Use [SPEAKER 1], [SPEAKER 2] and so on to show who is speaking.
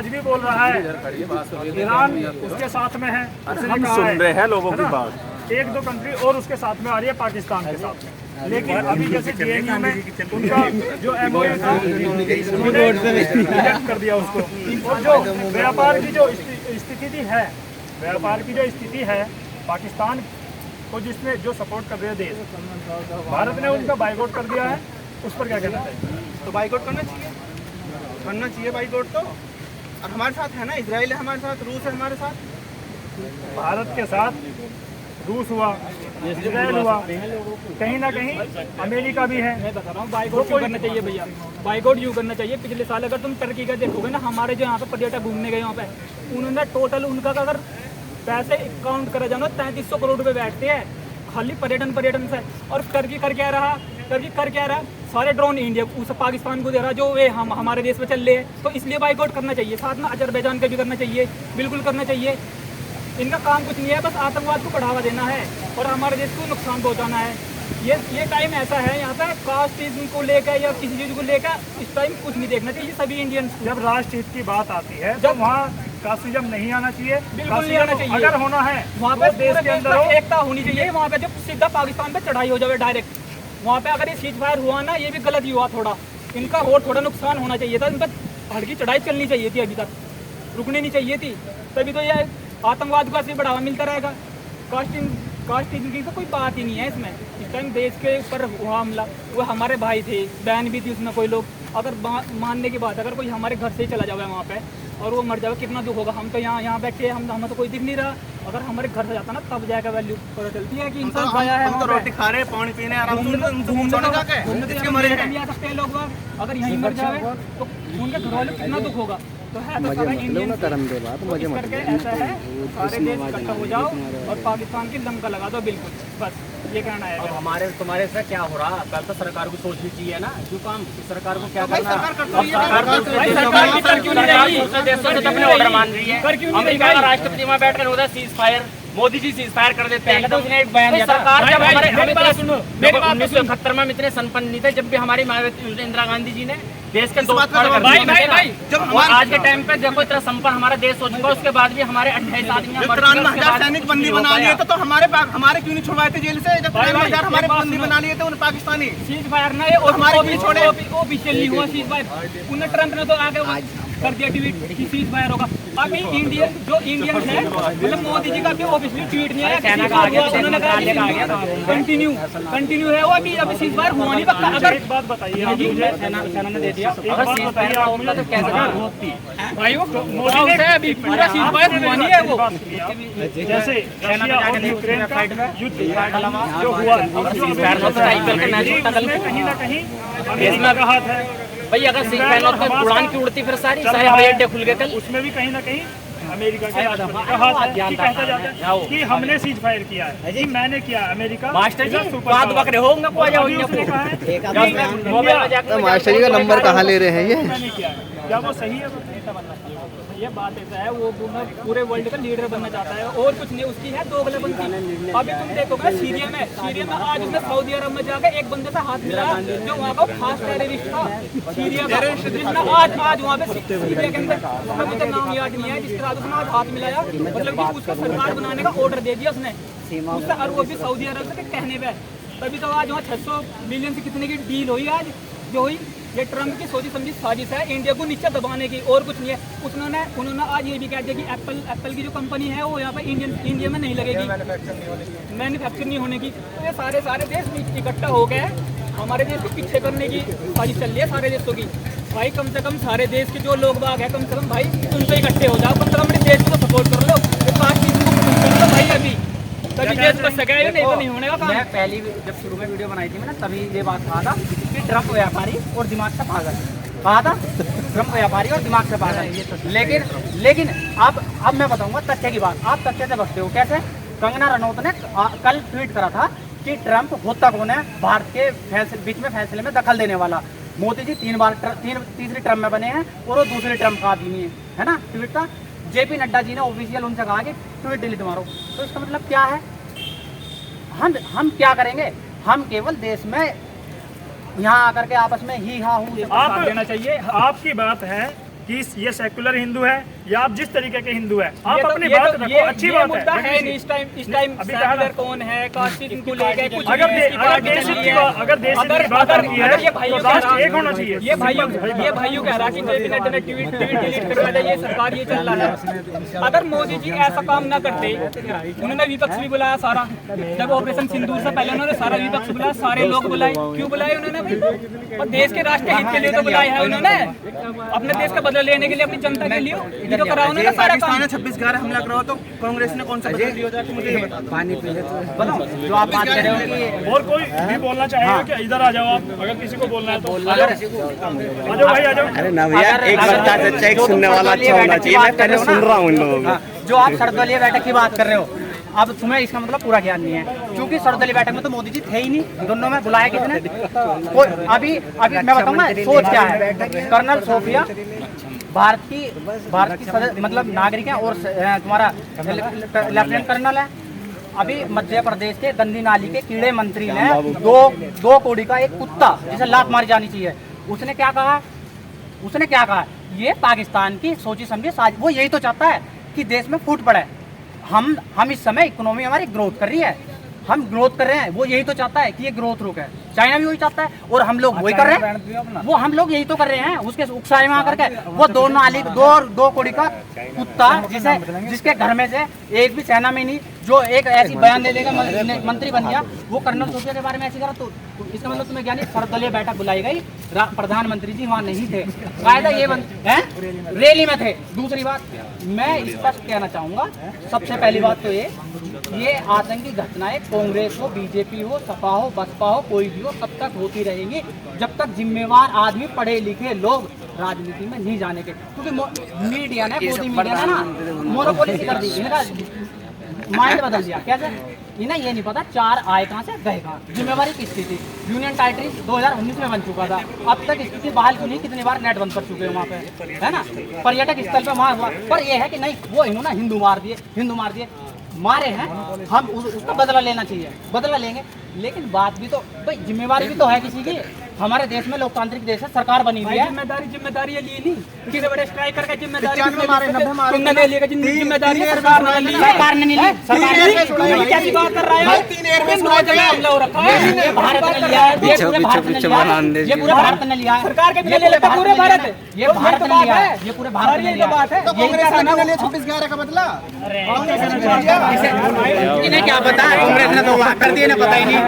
[SPEAKER 1] आज भी बोल रहा है ईरान उसके साथ में है,
[SPEAKER 2] हम सुन रहे हैं लोगों की बात।
[SPEAKER 1] एक दो कंट्री और उसके साथ में आ रही है पाकिस्तान के साथ में। लेकिन अभी जैसे जेएनयू में उनका जो एमओयू था उन्होंने रिजेक्ट कर दिया उसको। और जो व्यापार की जो स्थिति है, व्यापार की जो स्थिति है पाकिस्तान को जिसने जो सपोर्ट कर रहे हैं देश, भारत ने उनका बाइकआउट कर दिया है, उस पर क्या कहना चाहिए?
[SPEAKER 3] तो बाइकआउट करना चाहिए बाइकआउट तो। और हमारे साथ है ना, इजराइल है हमारे साथ, रूस है हमारे साथ।
[SPEAKER 1] भारत के साथ रूस हुआ, इजराइल हुआ, कहीं ना कहीं अमेरिका भी है।
[SPEAKER 4] मैं बता रहा हूँ बाइकआउट क्यों करना चाहिए भैया, बाइकआउट क्यों करना चाहिए। पिछले साल अगर तुम टर्की का देखोगे ना, हमारे जो यहाँ पे पर्यटक घूमने गए वहाँ पे, उन्होंने टोटल उनका अगर पैसे काउंट करा जाए 3300 करोड़ रुपए बैठते हैं खाली पर्यटन से। और टर्की कर क्या रहा, सारे ड्रोन इंडिया उस पाकिस्तान को दे रहा, जो वे हमारे देश में चल रहे हैं। तो इसलिए बाइकआउट करना चाहिए। साथ में अजरबैजान का भी करना चाहिए, बिल्कुल करना चाहिए। इनका काम कुछ नहीं है, बस आतंकवाद को बढ़ावा देना है और हमारे देश को नुकसान पहुंचाना है। ये टाइम ऐसा है यहाँ पे कास्टिज्म को लेकर या किसी चीज को लेकर इस टाइम कुछ नहीं देखना चाहिए सभी इंडियंस।
[SPEAKER 1] जब राष्ट्र हित की बात आती है तो वहाँ कास्टिज्म नहीं आना चाहिए,
[SPEAKER 4] बिल्कुल नहीं आना चाहिए।
[SPEAKER 1] अगर होना है
[SPEAKER 4] वहाँ पे देश के अंदर एकता होनी चाहिए। वहाँ पे जब सीधा पाकिस्तान पे चढ़ाई हो जाए डायरेक्ट, वहाँ पे अगर ये सीज फायर हुआ ना, ये भी गलत ही हुआ थोड़ा। इनका और थोड़ा नुकसान होना चाहिए था, इन पर भड़की चढ़ाई चलनी चाहिए थी, अभी तक रुकनी नहीं चाहिए थी। तभी तो ये आतंकवाद को ऐसे बढ़ावा मिलता रहेगा। कास्टिज्म की तो कोई बात ही नहीं है इसमें। इस टाइम देश के ऊपर हुआ हमला, वो हमारे भाई थे, बहन भी थी उसमें कोई लोग। अगर मानने की बात, अगर कोई हमारे घर से ही चला जाए वहाँ पे और वो मर जाए, कितना दुख होगा। हम तो यहाँ बैठे, हमें तो कोई दिख नहीं रहा। अगर हमारे घर से जाता ना, तब जाएगा वैल्यू पता चलती है कि इंसान गया है।
[SPEAKER 3] हम तो रोटी खा रहे हैं, पानी पीने आराम से
[SPEAKER 4] सकते हैं लोग। अगर यहीं मर जाए तो उनके घर वालों को कितना दुख होगा। तो है तो सारा इंडियन करके ऐसा है, सारे देश इकट्ठा हो जाओ और पाकिस्तान की लंका लगा दो, बिल्कुल बस ये कहना है।
[SPEAKER 5] अब हमारे तुम्हारे से क्या हो रहा, कल तो सरकार को सोचनी चाहिए ना, जो काम सरकार को क्या करना। अपने ऑर्डर मान रही है, अमेरिका का राष्ट्रपति वहाँ बैठकर होता है cease fire, Modi ji cease fire कर देते हैं। तो उसने एक बयान दिया था सरकार जब हमारे 1971 में इतने संपन्न नहीं थे, जब भी हमारी इंदिरा गांधी जी ने देश के दो जब आज के टाइम पे देखो इतना संपन्न हमारा देश हो चुका, उसके बाद भी हमारे 28 आदमी
[SPEAKER 3] 93,000 सैनिक बंदी बना लिए थे, तो हमारे क्यों नहीं छुड़वाए थे जेल से? जब 93,000 हमारे बंदी बना लिए थे उन पाकिस्तानी
[SPEAKER 4] सीज फायर ना, और हमारे भी छोड़े ऑफिशियली हुआ सीज फायर। उन्हें ट्रंप ने तो आगे कर दिया ट्वीट कि सीज फायर होगा। अभी इंडियन जो इंडियन है, मतलब मोदी जी का भी ऑफिशियली ट्वीट नहीं आया, उन्होंने कहा कंटिन्यू है वो। अभी सीज फायर हुआ नहीं पक्का। अगर
[SPEAKER 1] एक बात बताइए,
[SPEAKER 4] सेना ने दे दिया,
[SPEAKER 5] अगर सीज फायर होता तो कैसे रोकती
[SPEAKER 4] भाई वो मोदी ने अभी पूरा सीज फायर हुआ नहीं है वो।
[SPEAKER 1] जैसे रशिया और यूक्रेन का युद्ध जो हुआ कहीं ना कहीं अमेरिका का हाथ है
[SPEAKER 5] भाई। अगर सीज फायर होता तो उड़ान की उड़ती फिर सारी हवाई अड्डे खुल गए कल।
[SPEAKER 1] उसमें भी कहीं ना कहीं अमेरिका के हाथ है कि कहता जाता है कि हमने सीज फायर किया है, जी मैंने किया। अमेरिका
[SPEAKER 5] मास्टर जी बात बकरे होंगे को आ जाओ।
[SPEAKER 3] मास्टर जी का नंबर कहाँ ले रहे हैं ये?
[SPEAKER 1] मैंने किया, क्या वो सही है?
[SPEAKER 4] ये बात ऐसा है, वो पूरे वर्ल्ड का लीडर बनना चाहता है और कुछ नहीं, उसकी है दोगलापंथी। अभी तुम देखोगे सीरिया में आज उसने सऊदी अरब में जाकर एक बंदे से हाथ मिला जो वहाँ का खास टेररिस्ट था सीरिया का, जिसने आज वहाँ पे सीरिया के अंदर अभी तक नाम याद नहीं है, जिसके साथ उसने आज हाथ मिलाया। मतलब कि उसको सरकार बनाने का ऑर्डर दे दिया उसने उससे, और वो भी सऊदी अरब के कहने पे। तभी तो आज वहाँ 600 बिलियन से कितने की डील हुई आज जो हुई। ये ट्रम्प की सोची समझी साजिश है इंडिया को नीचे दबाने की, और कुछ नहीं है। उन्होंने आज ये भी कह दिया कि एप्पल की जो कंपनी है वो यहाँ पे इंडिया में नहीं लगेगी, मैन्युफैक्चर नहीं होने की। तो ये सारे देश इकट्ठा हो गए हमारे देश को पीछे करने की साजिश चल रही है सारे देशों की। भाई कम से कम सारे देश के जो लोग बाग है, कम से कम भाई तुम तो इकट्ठे हो जाओ, कम से कम अपने देश को सपोर्ट कर लो। भाई अभी तभी देश बच सकेगा, नहीं तो नहीं होने का काम।
[SPEAKER 5] मैं पहली जब शुरू में वीडियो बनाई थी मैंने, तभी ये बात कहा था कि ट्रम्प व्यापारी और दिमाग से पागल कहा था। ट्रम्प व्यापारी और दिमाग से पागल। लेकिन अब मैं बताऊंगा तथ्य की बात। आप तथ्य से बचते हो कैसे? कंगना रनौत ने कल ट्वीट करा था कि ट्रम्प होता कौन है भारत के बीच में फैसले में दखल देने वाला। मोदी जी तीसरी टर्म में बने हैं और वो दूसरी टर्म का आदमी है ना, ट्वीट था। जेपी नड्डा जी ने ऑफिशियल उनसे कहा कि ट्वीट डिलीट मारो। तो इसका मतलब क्या है? हम क्या करेंगे? हम केवल देश में यहाँ आकर के आपस में ही हाँ हूँ
[SPEAKER 1] आप देना चाहिए। आपकी बात है कि ये सेकुलर हिंदू है या आप जिस तरीके के हिंदू है, आप अपनी
[SPEAKER 4] ये
[SPEAKER 1] बात
[SPEAKER 4] तो-
[SPEAKER 1] रखो, अच्छी बात
[SPEAKER 4] मुद्दा है
[SPEAKER 1] है।
[SPEAKER 4] नहीं इस टाइम
[SPEAKER 1] अभी कहा ना।
[SPEAKER 4] सेकुलर कौन है, कास्टिज्म को लेके कुछ
[SPEAKER 1] अगर
[SPEAKER 4] भी
[SPEAKER 1] दे-
[SPEAKER 4] इसकी
[SPEAKER 1] अगर
[SPEAKER 4] पार्टी
[SPEAKER 1] देश
[SPEAKER 4] चली
[SPEAKER 1] हित की
[SPEAKER 4] है।
[SPEAKER 1] बात- अगर देश हित की बात आती है,
[SPEAKER 4] अगर ये
[SPEAKER 1] तो
[SPEAKER 4] भाइयों
[SPEAKER 1] राष्ट्र एक होना चाहिए।
[SPEAKER 4] ये भाइयों कह रहा कि जेपी नड्डा ने ट्वीट डिलीट करवा दिया, ये सरकार ये चल रहा है। अगर मोदी जी ऐसा काम ना करते, उन्होंने विपक्ष भी बुलाया सारा, जब ऑपरेशन सिंदूर से पहले उन्होंने सारा विपक्ष बुलाया, सारे लोग बुलाए, क्यों बुलाए उन्होंने भाई? और देश के राष्ट्रीय हित के लिए तो बुलाया है उन्होंने, अपने देश का बदला लेने के लिए, अपनी जनता के लिए, ये तो करा उन्होंने सारा
[SPEAKER 3] पाकिस्तान
[SPEAKER 4] काम।
[SPEAKER 3] ने 26 11 हमला कराओ तो कांग्रेस ने कौन सा बदला लिया होता है, मुझे ये बता दो।
[SPEAKER 5] पानी पी ले तो जो आप बात कर रहे हो कि
[SPEAKER 1] और कोई भी बोलना चाहेगा कि इधर आ जाओ आप, अगर किसी को बोलना है तो आ जाओ भाई, आ जाओ।
[SPEAKER 6] अरे ना भैया, एक बच्चा अच्छा एक सुनने वाला अच्छा होना चाहिए। मैं पहले सुन रहा हूँ इन लोगों को।
[SPEAKER 5] जो आप सर्वदलीय बैठक की बात कर रहे हो, अब तुम्हें इसका मतलब पूरा ज्ञान नहीं है, क्योंकि सर्वदलीय बैठक में तो मोदी जी थे ही नहीं, दोनों में बुलाया किसने? कोई अभी मैं बताऊंगा सोच क्या है। कर्नल सोफिया भारत की मतलब नागरिक है, और तुम्हारा लेफ्टिनेंट कर्नल है। अभी मध्य प्रदेश के गंदी नाली के कीड़े मंत्री ने दो कोड़ी का एक कुत्ता जिसे लात मारी जानी चाहिए, उसने क्या कहा? ये पाकिस्तान की सोची समझी साजिश, वो यही तो चाहता है कि देश में फूट पड़े। हम इस समय इकोनॉमी हमारी ग्रोथ कर रही है, हम ग्रोथ कर रहे हैं, वो यही तो चाहता है कि ये ग्रोथ रुके। चाइना भी वही चाहता है, और हम लोग वही कर रहे हैं, वो हम लोग यही तो कर रहे हैं। उसके उकसाए में आकर के वो दो कोड़ी का कुत्ता जिसके घर में से एक भी सेना में नहीं, जो एक ऐसी बयान दे देगा मंत्री बन गया, वो कर्नल सोफिया के बारे में ऐसी करा, तो इसका मतलब तुम्हें ज्ञानी सर्वदलीय बैठक बुलाई गई, प्रधानमंत्री जी वहाँ नहीं थे, कायदा ये रैली में थे। दूसरी बात मैं स्पष्ट कहना चाहूंगा, सबसे पहली बात तो ये आतंकी घटनाएं कांग्रेस हो, बीजेपी हो, सपा हो, बसपा हो, कोई भी हो, तब तक होती रहेंगी जब तक जिम्मेवार आदमी, पढ़े लिखे लोग राजनीति में नहीं जाने के। क्योंकि मीडिया ने ना मोनोपोली कर दी, इनका माइंड बदल दिया। कैसे? इन्हें ये नहीं पता 4 आए कहाँ से गए कहाँ, जिम्मेवारी किसकी थी। यूनियन टेरिटरी 2019 में बन चुका था, अब तक स्थिति बहाल क्यों नहीं? कितनी बार नेट बंद कर चुके हैं वहाँ पे, है ना? पर्यटक स्थल पे वहाँ हुआ, पर ये है कि नहीं, वो इन्होंने हिंदू मार दिए मारे हैं, हम उसका बदला लेना चाहिए, बदला लेंगे। लेकिन बात भी तो भाई, जिम्मेवारी भी तो है किसी की। हमारे देश में लोकतांत्रिक देश है, सरकार बनी हुई है,
[SPEAKER 4] जिम्मेदारी ये ली नहीं, किसी बड़े स्ट्राइक करके जिम्मेदारी
[SPEAKER 3] 95 मारे, 90 मारे,
[SPEAKER 4] तुमने ले लिया, जिम्मेदारी सरकार ने ली है।
[SPEAKER 5] सरकार ने नहीं ली, सरकार ने
[SPEAKER 4] कैसी बात कर रहा है?
[SPEAKER 3] 3 एयरबेस उड़ाए
[SPEAKER 4] जगह हमला हो रखा है,
[SPEAKER 5] ये भारत ने लिया है, ये पूरे भारत ने लिया है, ये पूरे भारत ने लिया है,
[SPEAKER 4] सरकार के बिना ले लेता पूरे भारत,
[SPEAKER 5] ये भारत ने लिया है, ये पूरे भारत ने लिया
[SPEAKER 4] बात है।
[SPEAKER 3] तो कांग्रेस ने क्यों लिया 26 11 का बदला?
[SPEAKER 5] इन्हें क्या पता, कांग्रेस ने तो कर दिए ना, पता ही नहीं।